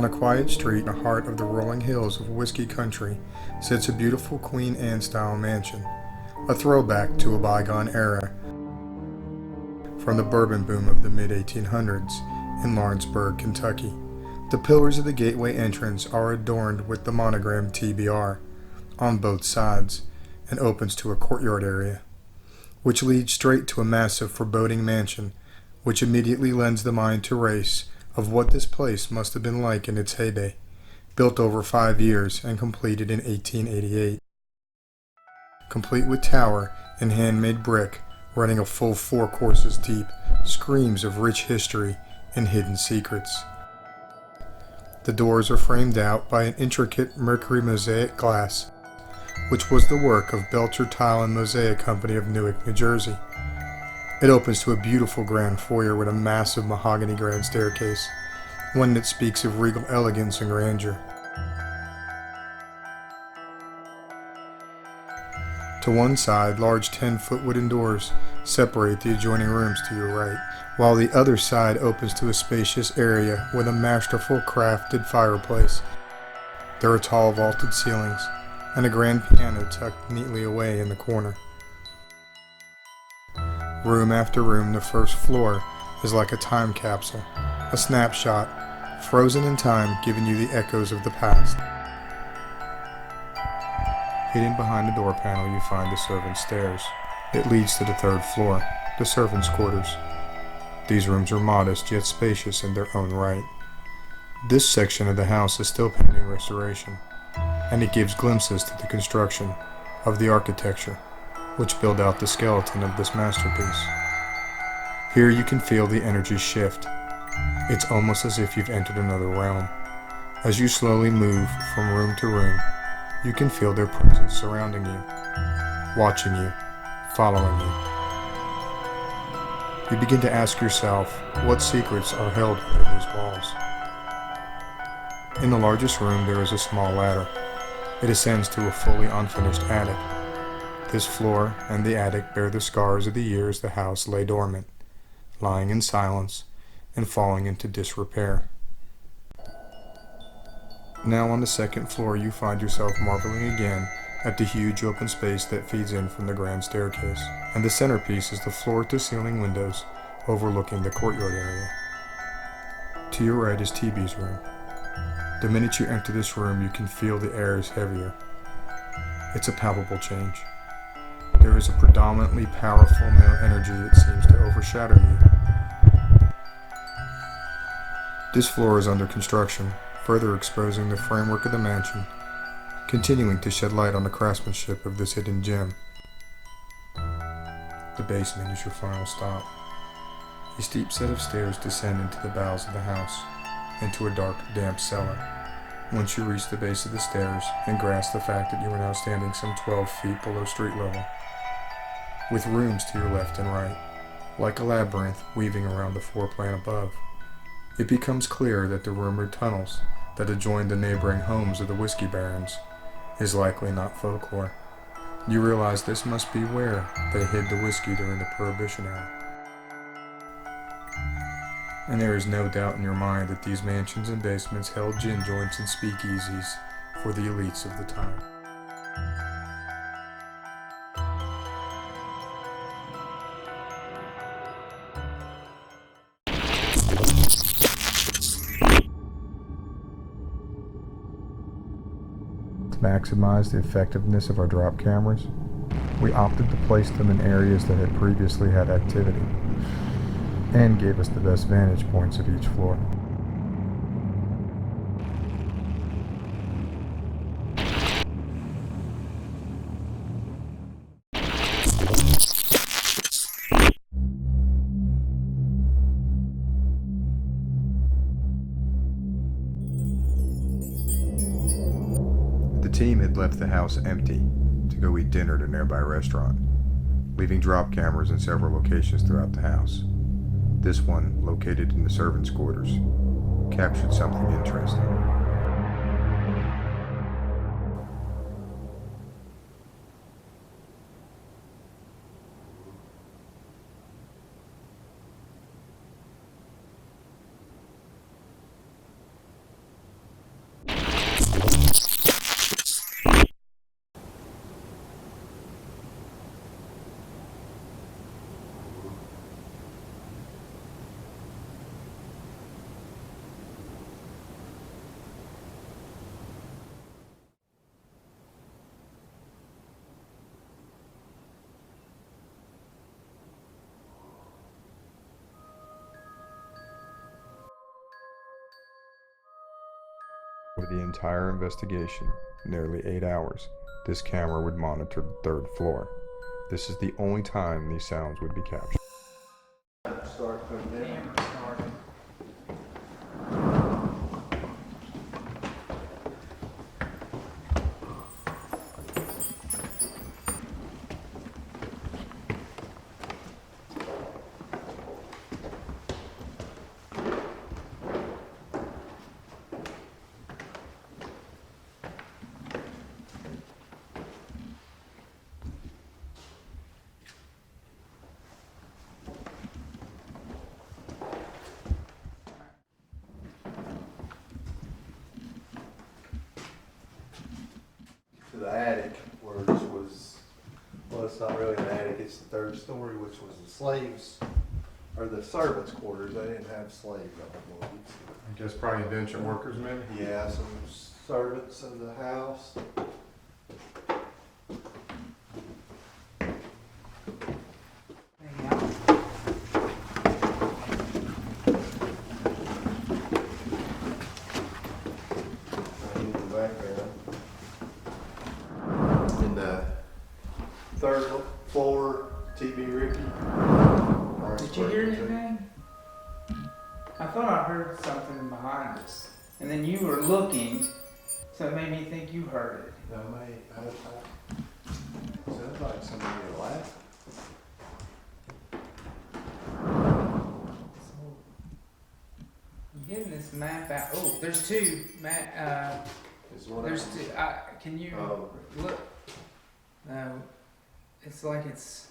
On a quiet street in the heart of the rolling hills of whiskey country sits a beautiful Queen Anne-style mansion, a throwback to a bygone era from the bourbon boom of the mid-1800s in Lawrenceburg, Kentucky. The pillars of the gateway entrance are adorned with the monogram TBR on both sides and opens to a courtyard area, which leads straight to a massive foreboding mansion, which immediately lends the mind to race of what this place must have been like in its heyday, built over 5 years and completed in 1888. Complete with tower and handmade brick, running a full 4 courses deep, screams of rich history and hidden secrets. The doors are framed out by an intricate mercury mosaic glass, which was the work of Belcher Tile and Mosaic Company of Newark, New Jersey. It opens to a beautiful grand foyer with a massive mahogany grand staircase, one that speaks of regal elegance and grandeur. To one side, large 10-foot wooden doors separate the adjoining rooms to your right, while the other side opens to a spacious area with a masterful crafted fireplace. There are tall vaulted ceilings and a grand piano tucked neatly away in the corner. Room after room, the first floor is like a time capsule, a snapshot, frozen in time, giving you the echoes of the past. Hidden behind the door panel, you find the servants' stairs. It leads to the 3rd floor, the servants' quarters. These rooms are modest yet spacious in their own right. This section of the house is still pending restoration, and it gives glimpses to the construction of the architecture, which build out the skeleton of this masterpiece. Here you can feel the energy shift. It's almost as if you've entered another realm. As you slowly move from room to room, you can feel their presence surrounding you, watching you, following you. You begin to ask yourself what secrets are held within these walls. In the largest room there is a small ladder. It ascends to a fully unfinished attic. This floor and the attic bear the scars of the years the house lay dormant, lying in silence and falling into disrepair. Now on the 2nd floor you find yourself marveling again at the huge open space that feeds in from the grand staircase, and the centerpiece is the floor-to-ceiling windows overlooking the courtyard area. To your right is TB's room. The minute you enter this room you can feel the air is heavier. It's a palpable change. There is a predominantly powerful male energy that seems to overshadow you. This floor is under construction, further exposing the framework of the mansion, continuing to shed light on the craftsmanship of this hidden gem. The basement is your final stop. A steep set of stairs descend into the bowels of the house, into a dark, damp cellar. Once you reach the base of the stairs and grasp the fact that you are now standing some 12 feet below street level, with rooms to your left and right, like a labyrinth weaving around the floor plan above, it becomes clear that the rumored tunnels that adjoin the neighboring homes of the whiskey barons is likely not folklore. You realize this must be where they hid the whiskey during the Prohibition era. And there is no doubt in your mind that these mansions and basements held gin joints and speakeasies for the elites of the time. To maximize the effectiveness of our drop cameras, we opted to place them in areas that had previously had activity, and gave us the best vantage points of each floor. The team had left the house empty to go eat dinner at a nearby restaurant, leaving drop cameras in several locations throughout the house. This one, located in the servants' quarters, captured something interesting. Over the entire investigation, nearly 8 hours, this camera would monitor the third floor. This is the only time these sounds would be captured. Start from there. To the attic where this was, well, it's not really an attic, it's the third story, which was the slaves, or the servants' quarters. They didn't have slaves, I believe. I guess probably indentured workers, maybe? Yeah, some servants of the house. Third floor, TV Ripy. Did you hear anything? I thought I heard something behind us. And then you were looking, so it made me think you heard it. No, mate, sounds like somebody laughing. So, I'm getting this map out. Oh, there's two. There's two. Can you look? No. It's like it's...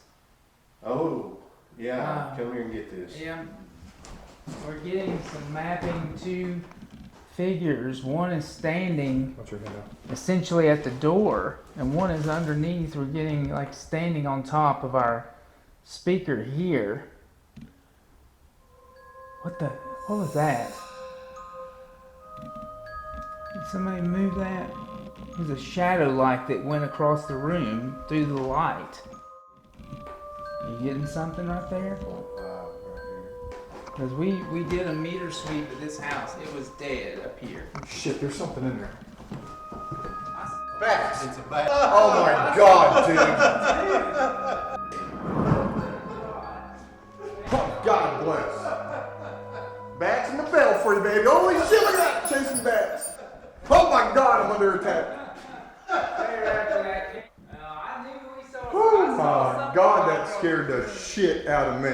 Oh, yeah, come here and get this. Yeah, we're getting some mapping. Two figures. One is standing essentially at the door, and one is underneath. We're getting like standing on top of our speaker here. What was that? Did somebody move that? There's a shadow light that went across the room through the light. You getting something right there? Because we did a meter sweep at this house. It was dead up here. Shit, there's something in there. Bats! It's a bat. Oh my god, dude! Oh, God bless. Bats in the belfry, baby. Holy shit, look at that! Chasing bats. Oh my god, I'm under attack. Oh my god, that scared the shit out of me.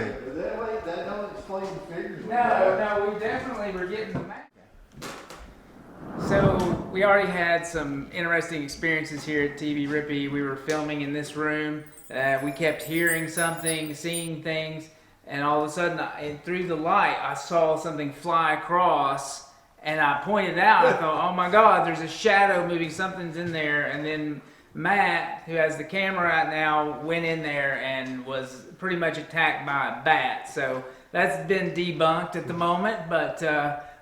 That don't explain the figures. No, we definitely were getting the map. So we already had some interesting experiences here at TV Ripy. We were filming in this room. We kept hearing something, seeing things, and all of a sudden, through the light, I saw something fly across, and I pointed out. I thought, oh my God, there's a shadow moving. Something's in there. And then Matt, who has the camera right now, went in there and was pretty much attacked by a bat. So that's been debunked at the moment, but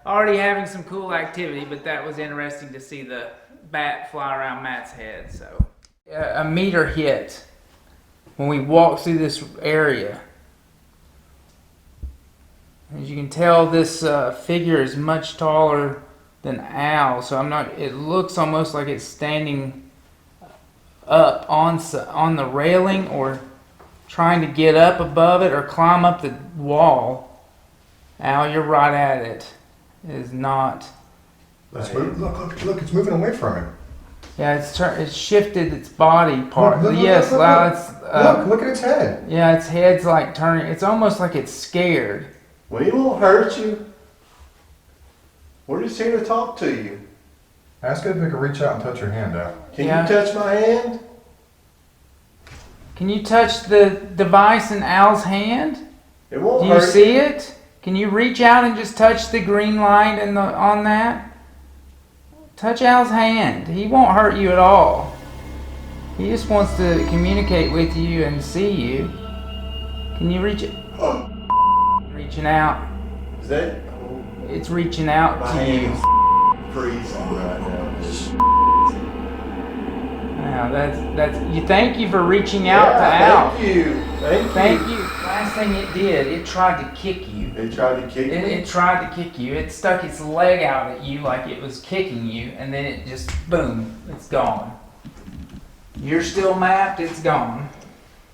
already having some cool activity. But that was interesting to see the bat fly around Matt's head. So a meter hit when we walked through this area. As you can tell, this figure is much taller than Al, so it looks almost like it's standing up on the railing or trying to get up above it or climb up the wall. Al, you're right at it. It is not. Let's move. Look, it's moving away from him. Yeah, it's shifted its body part. Look, yes, look at its head. Yeah, its head's like turning. It's almost like it's scared. Well, he won't hurt you. We're just here to talk to you. Ask it if it can reach out and touch your hand out. Can you touch my hand? Can you touch the device in Al's hand? It won't Do hurt you see it? Can you reach out and just touch the green light on that? Touch Al's hand. He won't hurt you at all. He just wants to communicate with you and see you. Can you reach it? Reaching out. Is that? It's reaching out My to you. hand's freezing right now. Wow, that's you. Thank you for reaching out to Al. Thank you. Thank you. last thing it did, it tried to kick you. It tried to kick me? It tried to kick you. It stuck its leg out at you like it was kicking you, and then it just, boom, it's gone. You're still mapped, it's gone.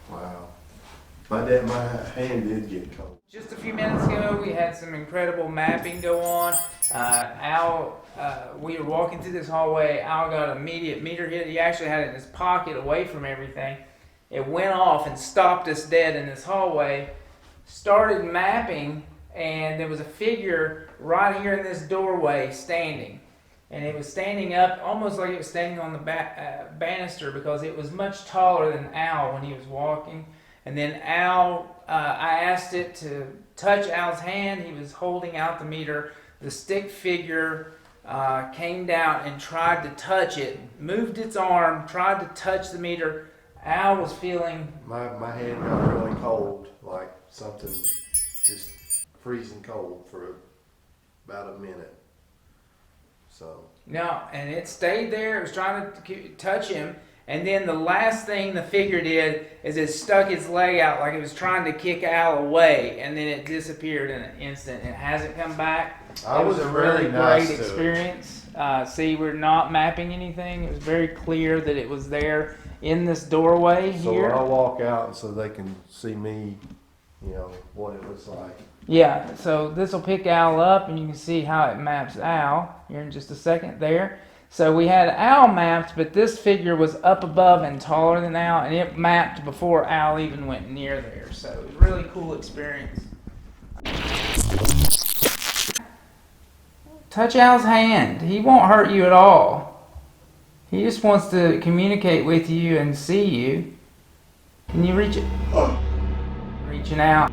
Wow. My hand did get cold. Just a few minutes ago, we had some incredible mapping go on. We were walking through this hallway. Al got an immediate meter hit. He actually had it in his pocket away from everything. It went off and stopped us dead in this hallway. Started mapping, and there was a figure right here in this doorway standing. And it was standing up almost like it was standing on the banister, because it was much taller than Al when he was walking. And then Al, I asked it to touch Al's hand. He was holding out the meter. The stick figure came down and tried to touch it, moved its arm, tried to touch the meter. Al was feeling... My hand got really cold, like something just freezing cold for about a minute. So... No, and it stayed there. It was trying to touch him. And then the last thing the figure did is it stuck its leg out like it was trying to kick Al away, and then it disappeared in an instant. It hasn't come back. It was a really great experience. See, we're not mapping anything. It was very clear that it was there in this doorway here. So I'll walk out so they can see me, you know, what it was like. Yeah, so this will pick Al up, and you can see how it maps Al here in just a second there. So we had Al mapped, but this figure was up above and taller than Al, and it mapped before Al even went near there. So it was a really cool experience. Touch Al's hand. He won't hurt you at all. He just wants to communicate with you and see you. Can you reach it? Reaching out.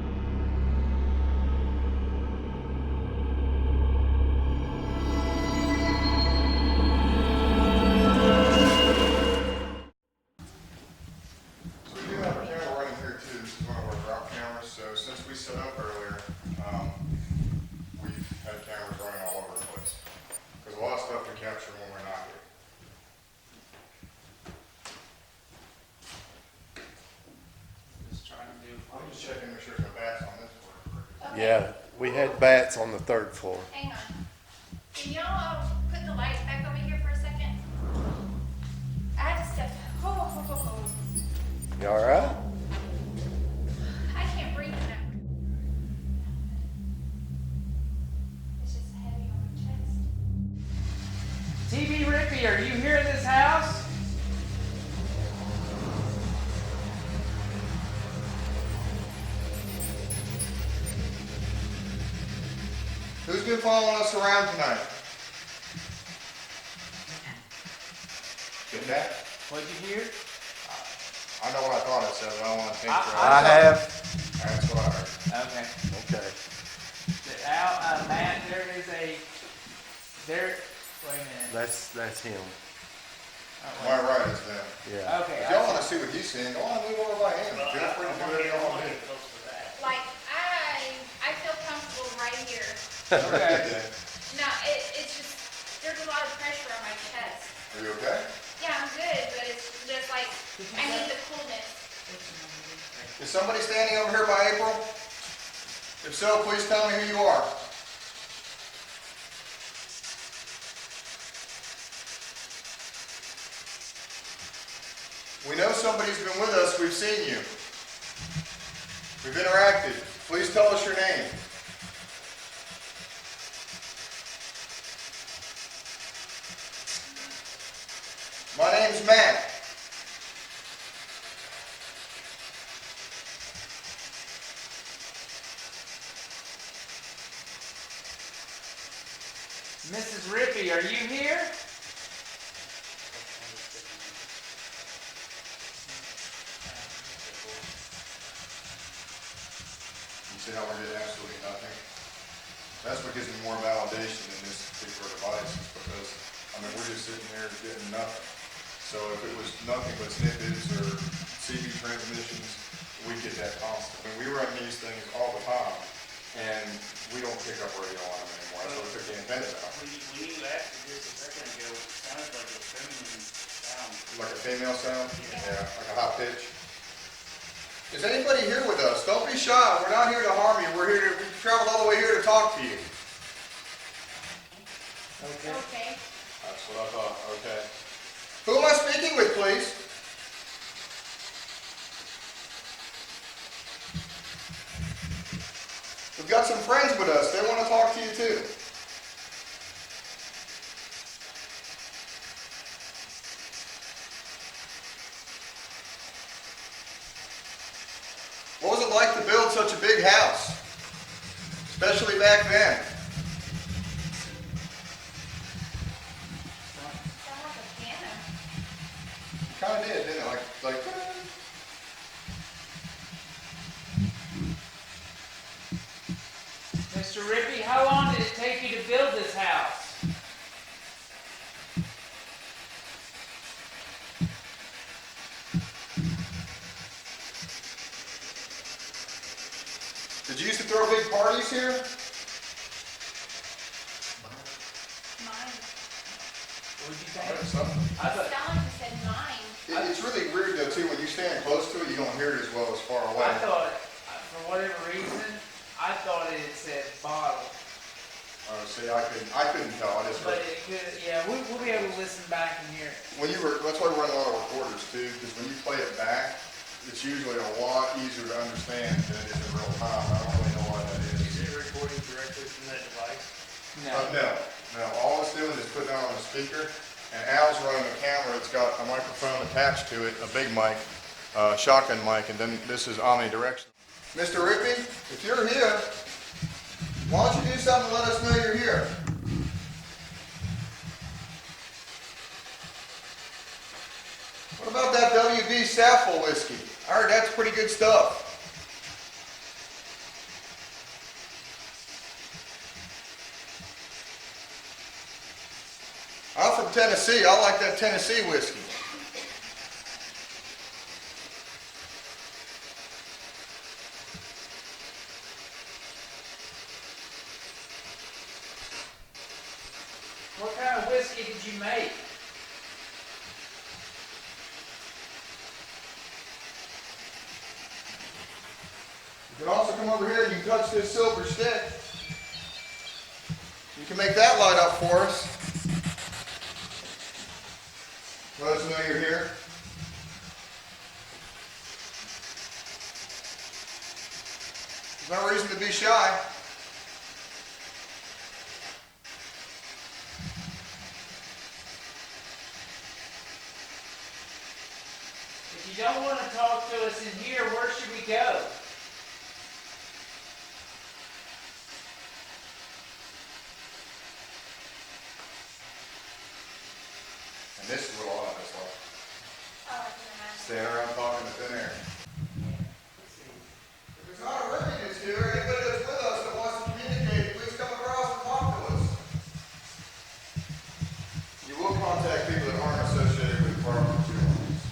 Yeah, we had bats on the third floor. Hang on. Can y'all put the lights back over here for a second? I had to step. You all right? I can't breathe in that. It's just heavy on my chest. TV Ripy, are you here in this house? Who's been following us around tonight? Get that? What'd you hear? I know what I thought it said, but I don't want to think I have. That's what I heard. Okay. Okay. Matt, there is a... Wait a minute. That's him. Oh, My right is them. Yeah. okay. If y'all want to see what he's seeing, go on, move over by him. Feel free to do whatever y'all want to do. Like, I feel comfortable right here. Okay. No, it's just, there's a lot of pressure on my chest. Are you okay? Yeah, I'm good, but it's just like, I need the coolness. Is somebody standing over here by April? If so, please tell me who you are. We know somebody's been with us. We've seen you. We've interacted. Please tell us your name. My name's Matt. Mrs. Ripy, are you here? You see how we're getting absolutely nothing? That's what gives me more validation in this particular device, is because, I mean, we're just sitting here getting nothing. So if it was nothing but snippets or CB transmissions, we'd get that constant. I mean, we run these things all the time, and we don't pick up radio on them anymore. That's why we took the antennas out. When you asked me this a second ago, it sounded like a feminine sound. Like a female sound? Yeah, like a high pitch. Is anybody here with us? Don't be shy. We're not here to harm you. We traveled all the way here to talk to you. Okay. Okay. That's what I thought. Okay. Who am I speaking with, please? We've got some friends with us. They want to talk to you too. What was it like to build such a big house? Especially back then. Sound like a piano. Kind of did, didn't it? Like. Mr. Ripy, how long did it take you to build this house? Did you used to throw big parties here? Mine. What did you I heard think? something. I thought, Sound like you said mine. It's really weird though too, when you stand close to it, you don't hear it as well as far away. I thought, for whatever reason, I thought it said bottle. Oh, see, I couldn't tell. I just But heard. it could, yeah, we'll be able to listen back and hear it. That's why we run a lot of recorders too, because when you play it back, it's usually a lot easier to understand than it is in real time. I don't really know why that is. Is it recording directly from that device? No. All it's doing is putting it on the speaker, and Al's running the camera. It's got a microphone attached to it, a big mic, shotgun mic, and then this is omnidirectional. Mr. Ripy, if you're here, why don't you do something to let us know you're here? What about that WB Saffel whiskey? I heard that's pretty good stuff. I'm from Tennessee. I like that Tennessee whiskey. What kind of whiskey did you make? You can also come over here and you can touch this silver stick. You can make that light up for us. Let us know you're here. There's no reason to be shy. If you don't want to talk to us in here, where should we go? And this is what a lot of us like. Oh, I can imagine. Standing around talking to thin air. If there's not a Ripy here, anybody that's with us that wants to communicate, please come across and talk to us. You will contact people that aren't associated with property owners.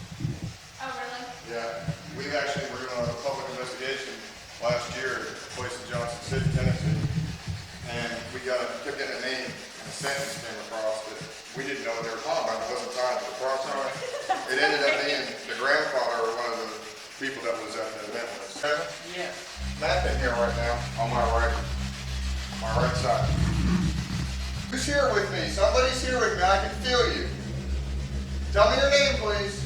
Oh, really? Yeah, we actually were doing a public investigation last year at a place in Johnson City, Tennessee, and we kept getting a name and a sentence came across that we didn't know what they were talking about. It wasn't tied to the property. It ended up being the grandfather of one of the people that was at the event with us. Kevin, Yeah. Matt in here right now on my right side. Who's here with me? Somebody's here with me. I can feel you. Tell me your name, please.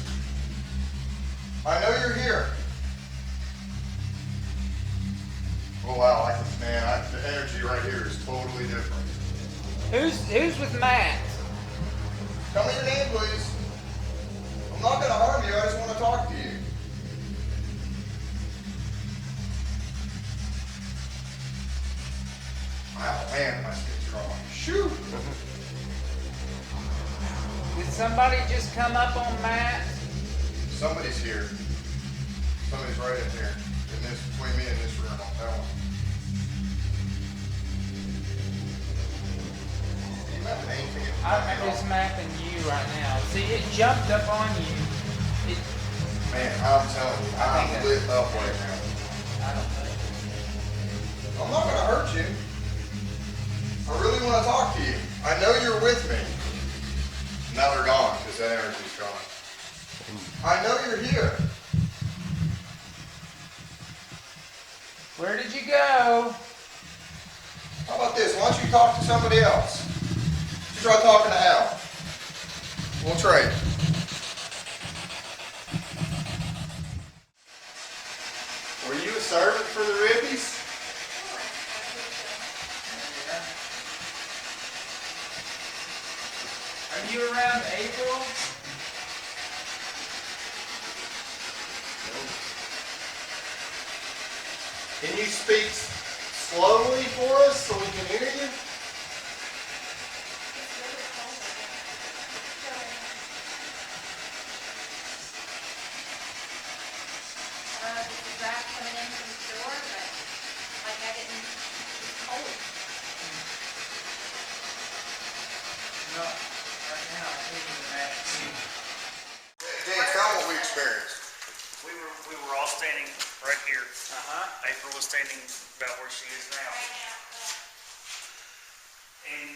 I know you're here. Oh wow, the energy right here is totally different. Who's with Matt? Tell me your name, please. I'm not going to harm you. I just want to talk to you. Wow, man, my skin's drawing. Shoot. Did somebody just come up on Matt? Somebody's here. Somebody's right in here. Between me and this room, I'll tell them. You have anything in I'm just mapping you right now. See, it jumped up on you. Man, I'm telling you, I think I'm that's- lit up right now. I don't know. I'm not going to hurt you. I really want to talk to you. I know you're with me. Now they're gone because that energy's gone. I know you're here. did you go? How about this? Why don't you talk to somebody else? You try talking to Al. We'll trade. Were you a servant for the Rippies? Are you around April? Can you speak slowly for us so we can hear you? This is Zach coming in from the store, but like I didn't, it's cold. No, right now I'm taking the vaccine. James, tell them what we experienced. We were all standing right here. April was standing about where she is now. Right now, And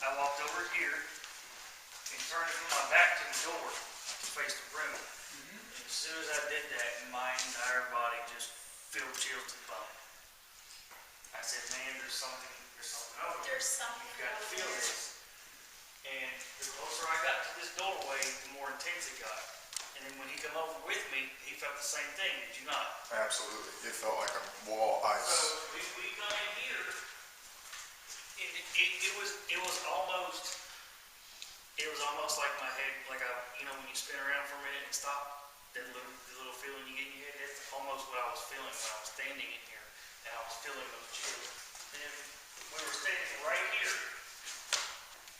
I walked over here and turned from my back to the door to face the room. And as soon as I did that, my entire body just filled chills to the bone. I said, man, there's something over there. there's something You've got to over feel there. this. And the closer I got to this doorway, the more intense it got. And then when he come over with me, he felt the same thing, did you not? Absolutely. It felt like a wall of So ice. we got in here, and it was almost like my head, like when you spin around for a minute and stop, the little feeling you get in your head, that's almost what I was feeling when I was standing in here, and I was feeling those chills. And then we were standing right here.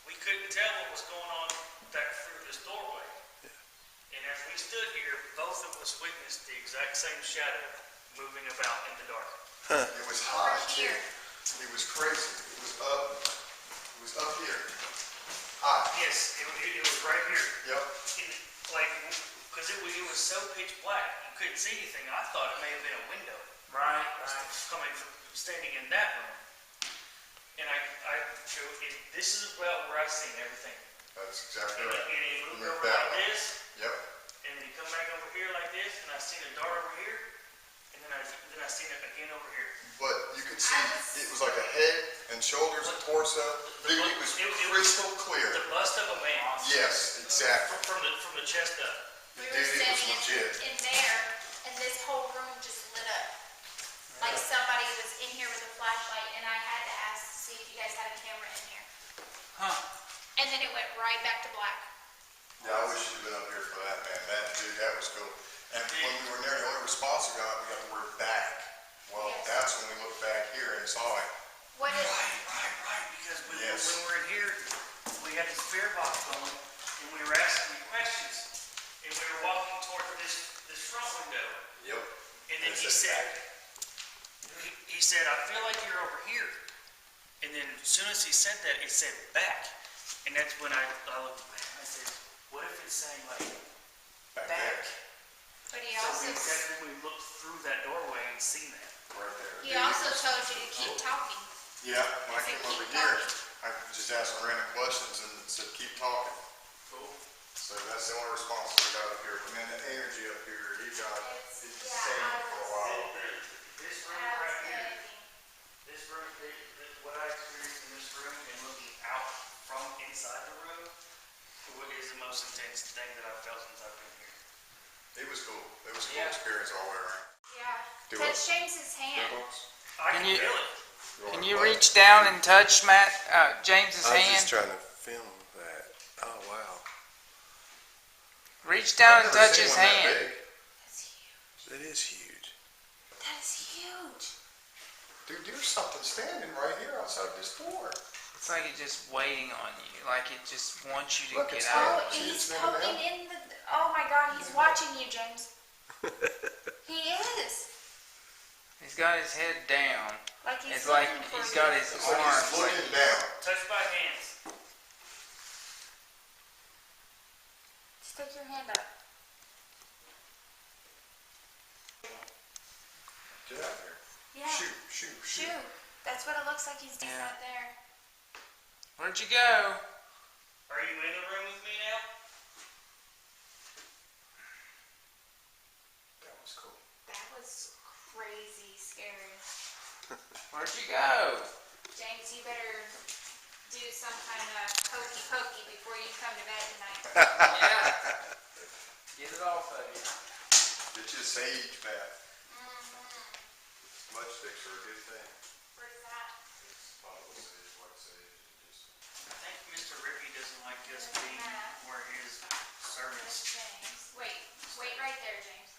We couldn't tell what was going on back through this doorway. And as we stood here, both of us witnessed the exact same shadow moving about in the dark. It was hot too. here. It was crazy. It was up here. Hot. Yes, it was right here. Yep. Because it was so pitch black, you couldn't see anything. I thought it may have been a window. Right. Coming from standing in that room. And this is about where I seen everything. That's exactly And right. it moved Moved over that like way. this, Yep. and then he come back over here like this, and I seen a dart over here, and then I seen it again over here. But you could see it was like a head and shoulders and torso. Dude, it was crystal clear. The bust of a man. Yes, exactly. From the chest up. We Dude, were it was standing legit. in there, and this whole room just lit up. Like somebody was in here with a flashlight, and I had to ask to see if you guys had a camera in here. Huh. And then it went right back to black. Yeah, I wish you'd been up here for that, man. That was cool. And when we were there, the only response we got the word back. Well, Yes. that's when we looked back here and saw it. What is? Right. Because Yes. when we were in here, we had the spirit box going, and we were asking questions, and we were walking toward this front window, Yep. and then he said, I feel like you're over here. And then as soon as he said that, it said back. And that's when I looked back and I said, what if it's saying like Back back? there. But he So also, that's when we looked through that doorway and seen that. Right there. he also told you to keep talking. Yeah, when I He said, came over "Keep here, talking." I just asked some random questions and it said, keep talking. Cool. So that's the only response we got up here. And then the energy up here, you got It's- insane yeah, for a while. This room I was right here, amazing. this room, what I experienced in this room and looking out from inside the room is the most intense thing that I've felt since I've been here. It was cool. It was a cool Yeah. experience all the way around. Yeah. Do Touch it. James's hand. I Can can you- feel it. Can you reach down and touch James's hand? trying to film that. Oh, wow. Reach down and I've never touch seen his one that hand. big. That's huge. It is huge. That is huge. Dude, there's something standing right here outside this door. It's like it's just waiting on you. Like it just wants you to Look, get it's out. Oh, See, he's it's never poking been. in the. Oh my God, he's watching you, James. He is. He's got his head down. Like he's It's like looking for he's you. got his It's like arms. he's looking down. Touch by hands. Stick your hand up. Get out here. Yeah. Shoot. That's what it looks like he's doing Yeah. right there. Where'd you go? Are you in the room with me now? That was cool. That was crazy scary. Where'd you go? James, you better do some kind of hokey pokey before you come to bed tonight. Yeah. Get it off of you. Get you a sage bath. Mm-hmm. Smudge sticks are a good thing. Where's that? It's bottle of sage, white sage, and just. I think Mr. Ripy doesn't like us being where his Where's servants. James? Wait right there, James.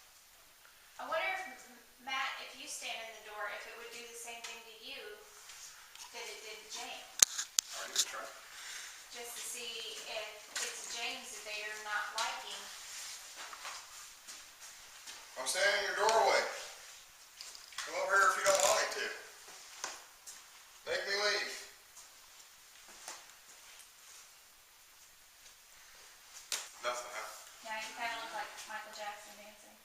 I wonder if, Matt, if you stand in the door, if it would do the same thing to you that it did to James. Are you gonna try? Just to see if it's James that they are not liking. I'm standing in your doorway. Come over here if you don't want me to. Make me leave. Nothing, huh? Now you kind of look like Michael Jackson dancing.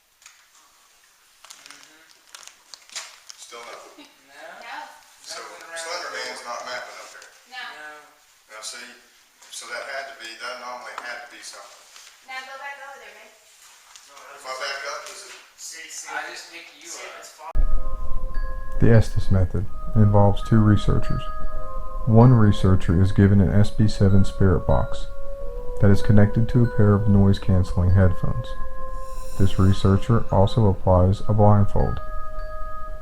Still nothing. No. No, So Nothing around Slender the Man's door. not mapping up there. no. No. Now see, so that anomaly had to be something. Now go back over there, babe. If I back up, is it? See, I just picked you see if up. it's far. The Estes method involves two researchers. One researcher is given an SB7 spirit box that is connected to a pair of noise-canceling headphones. This researcher also applies a blindfold.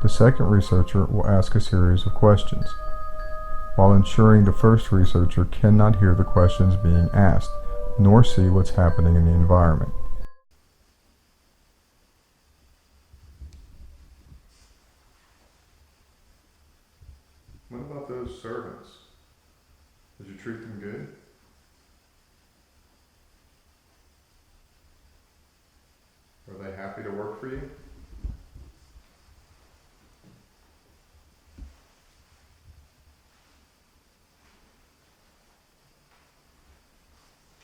The second researcher will ask a series of questions, while ensuring the first researcher cannot hear the questions being asked, nor see what's happening in the environment. What about those servants? Did you treat them good? Are they happy to work for you?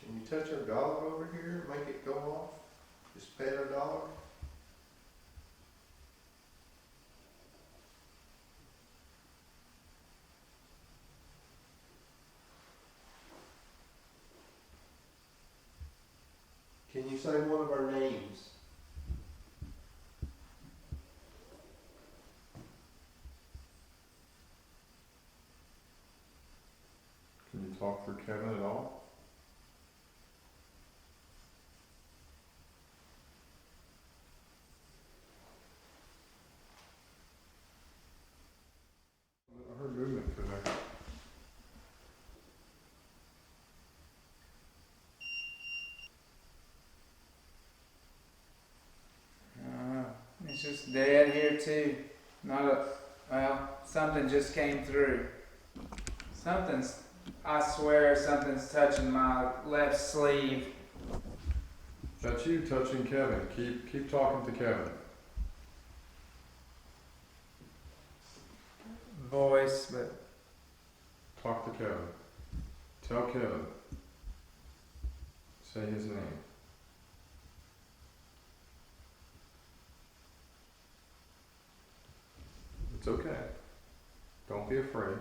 Can you touch our dog over here, make it go off? Just pet our dog? Can you say one of our names? Can you talk through Kevin at all? I heard movement through there. It's just dead here too. Something just came through. I swear something's touching my left sleeve. That's you touching Kevin. Keep talking to Kevin. Voice, but Talk to Kevin. Tell Kevin. Say his name. It's okay. Don't be afraid.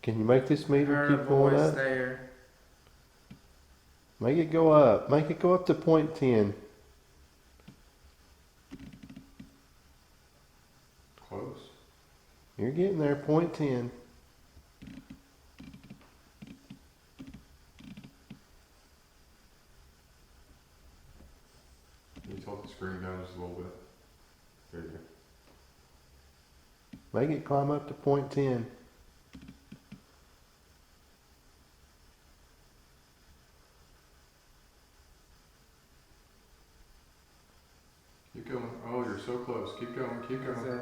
Can you make this meter heard a keep going voice up? there. Make it go up. Make it go up to 0.10. Close. You're getting there, 0.10. Can you tilt the screen down just a little bit? There you go. Make it climb up to 0.10. Keep going. Oh, you're so close. Keep going. Keep going.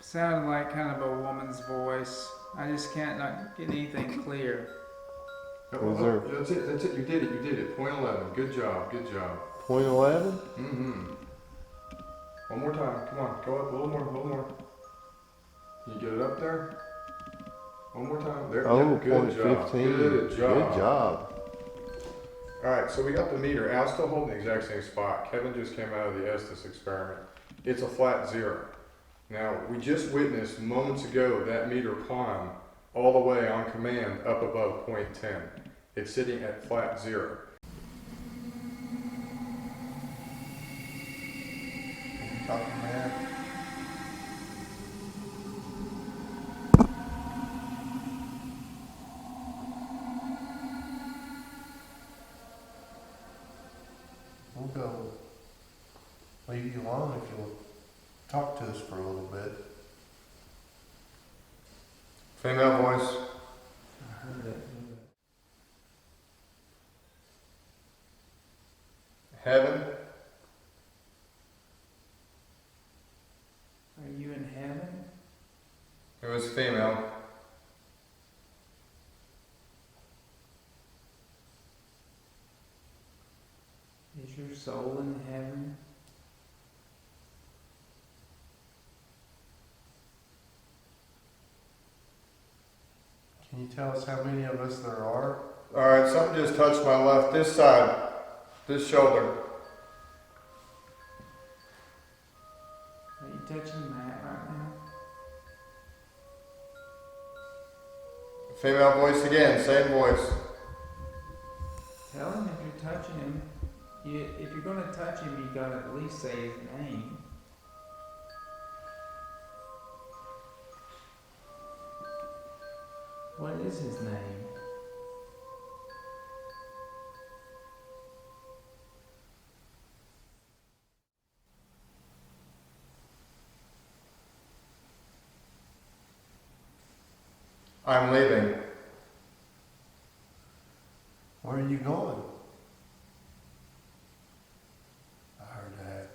Sounded like kind of a woman's voice. I just can't not get anything clear. Is there- That's it. That's it. You did it. You did it. 0.11. Good job. Good job. 0.11? Mm-hmm. One more time. Come on. Go up a little more. A little more. Can you get it up there? One more time. There. Oh, Yep, good job. 0.15. Good job. Good job. All right. So we got the meter. Al's still holding the exact same spot. Kevin just came out of the Estes experiment. It's a flat 0. Now, we just witnessed moments ago that meter climb all the way on command up above 0.10. It's sitting at flat 0. Talking man. We'll go leave you alone if you'll talk to us for a little bit. Female voice. I heard it. Heaven. Are you in heaven? It was female. Is your soul in heaven? Can you tell us how many of us there are? Alright, something just touched my left, this side, this shoulder. Are you touching Matt right now? Female voice again, same voice. Tell him if you're touching him. If you're going to touch him, you got to at least say his name. What is his name? I'm leaving. Where are you going? I heard that.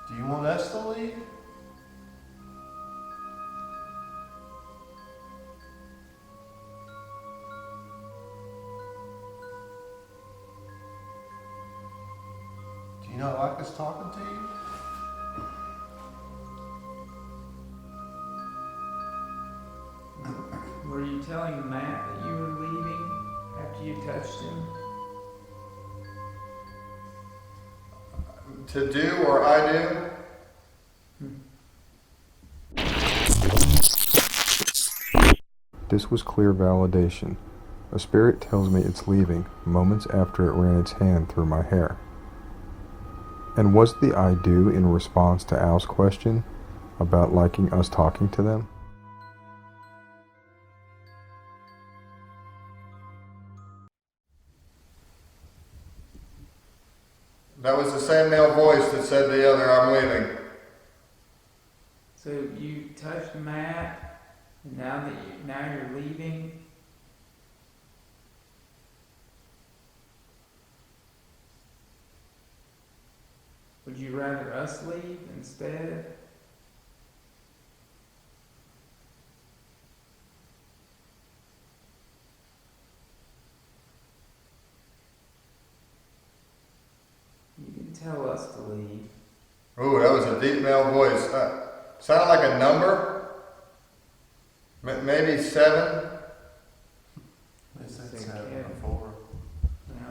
Do you want us to leave? Do you not like us talking to you? Were you telling Matt that you were leaving after you touched him? To do or I do? This was clear validation. A spirit tells me it's leaving moments after it ran its hand through my hair. And was the I do in response to Al's question about liking us talking to them? That was the same male voice that said the other, I'm leaving. So you touched Matt, and now you're leaving. Would you rather us leave instead? You can tell us to leave. Ooh, that was a deep male voice. Sounded like a number. Maybe 7. They said Say 7 Kevin. before. No,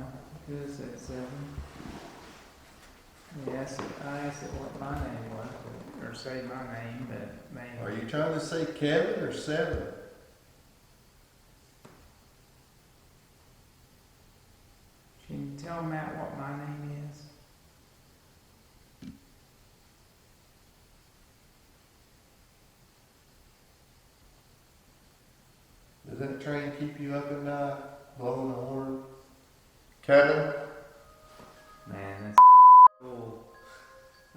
it is at 7. Yes, I asked it what my name was, or say my name, but maybe. Are you trying to say Kevin or 7? Can you tell Matt what my name is? Does that train keep you up at night, blowing the horn? Kevin? Man, that's cool.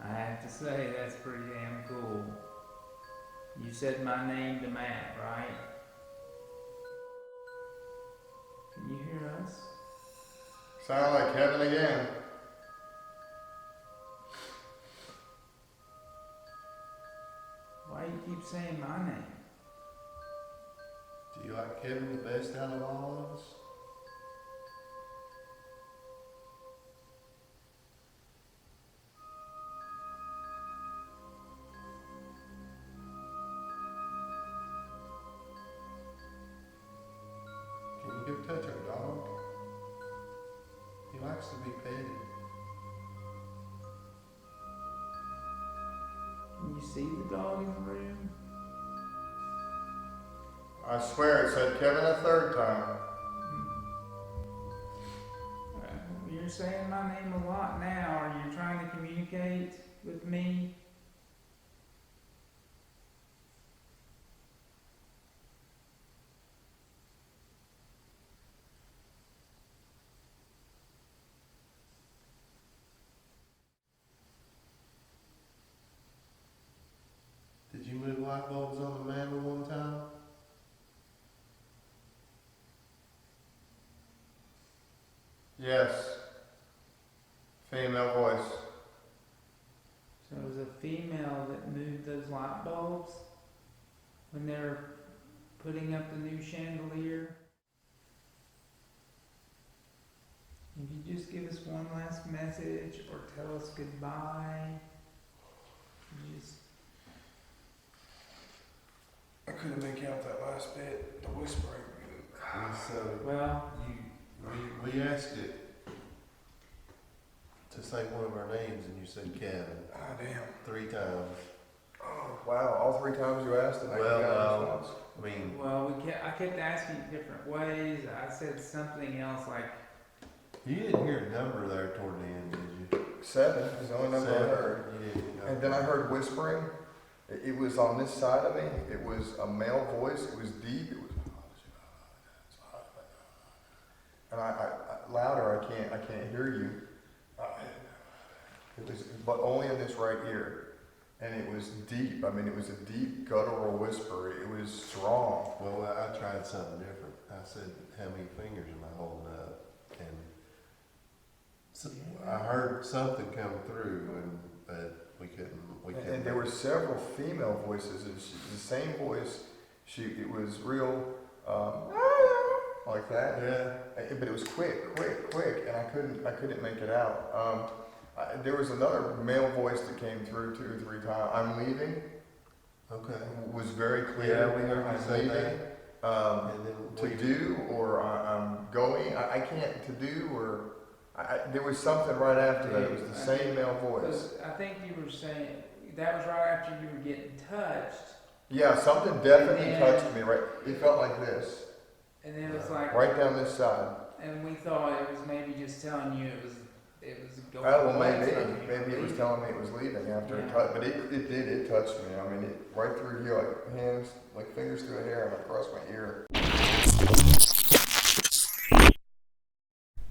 I have to say, that's pretty damn cool. You said my name to Matt, right? Can you hear us? Sound like Kevin again. Why do you keep saying my name? Do you like Kevin the best out of all of us? Can you go touch our dog? He likes to be petted. Can you see the dog in the room? I swear it said Kevin a third time. You're saying my name a lot now. Are you trying to communicate with me? Did you move light bulbs on the mantle one time? Yes. Female voice. So it was a female that moved those light bulbs when they were putting up the new chandelier. If you just give us one last message or tell us goodbye, just I couldn't make out that last bit, the whispering. And so well, we asked it to say one of our names, and you said Kevin Ah, damn. 3 times. Oh, wow. All 3 times you asked and I got a response. I mean, well, I kept asking it different ways. I said something else like, you didn't hear a number there toward the end, did you? 7 is the only number I 7. heard. You didn't know. And then I heard whispering. It was on this side of me. It was a male voice. It was deep. It was, and I louder. I can't hear you. It was, but only in this right ear, and it was deep. I mean, it was a deep guttural whisper. It was strong. Well, I tried something different. I said, how many fingers am I holding up? And so I heard something come through, but we couldn't. And there were several female voices. And the same voice. It was real, like that. Yeah. But it was quick, and I couldn't make it out. There was another male voice that came through 2 or 3 times. I'm leaving. Okay. Was very clear. Yeah, we heard you I'm say leaving. And then To do, or I'm going. I can't to do, or there was something right after that. It was the same male voice. I think you were saying that was right after you were getting touched, Yeah, something definitely And- touched me. Right, it felt like this, and then it was like, right down this side. and we thought it was maybe just telling you it was going. Oh, well, away, maybe so you were it was leaving. telling me it was leaving after it Yeah. touched, but it did. It touched me. I mean, it right through here, like hands, like fingers through the hair and across my ear.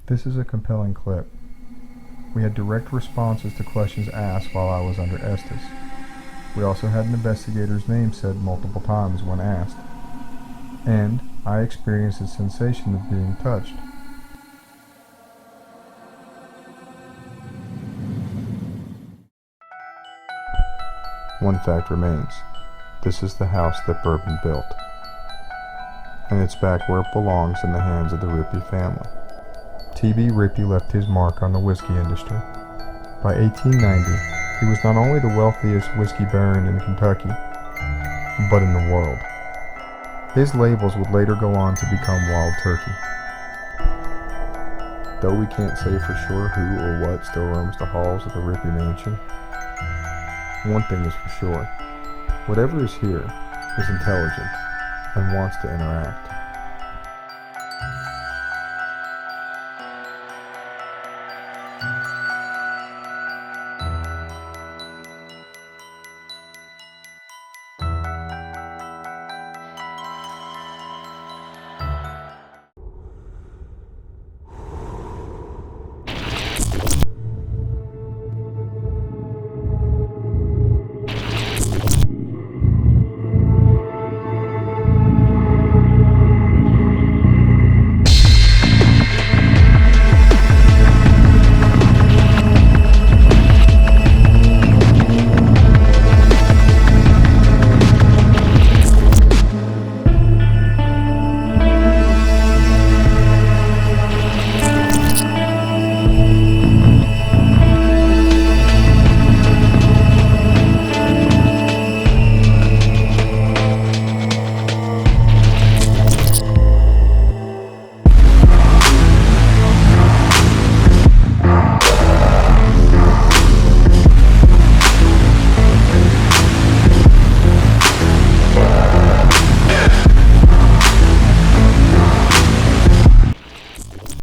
This is a compelling clip. We had direct responses to questions asked while I was under Estes. We also had an investigator's name said multiple times when asked. And I experienced a sensation of being touched. One fact remains. This is the house that Bourbon built. And it's back where it belongs in the hands of the Ripy family. T.B. Ripy left his mark on the whiskey industry. By 1890, he was not only the wealthiest whiskey baron in Kentucky, but in the world. His labels would later go on to become Wild Turkey. Though we can't say for sure who or what still roams the halls of the Ripy mansion, one thing is for sure. Whatever is here is intelligent and wants to interact.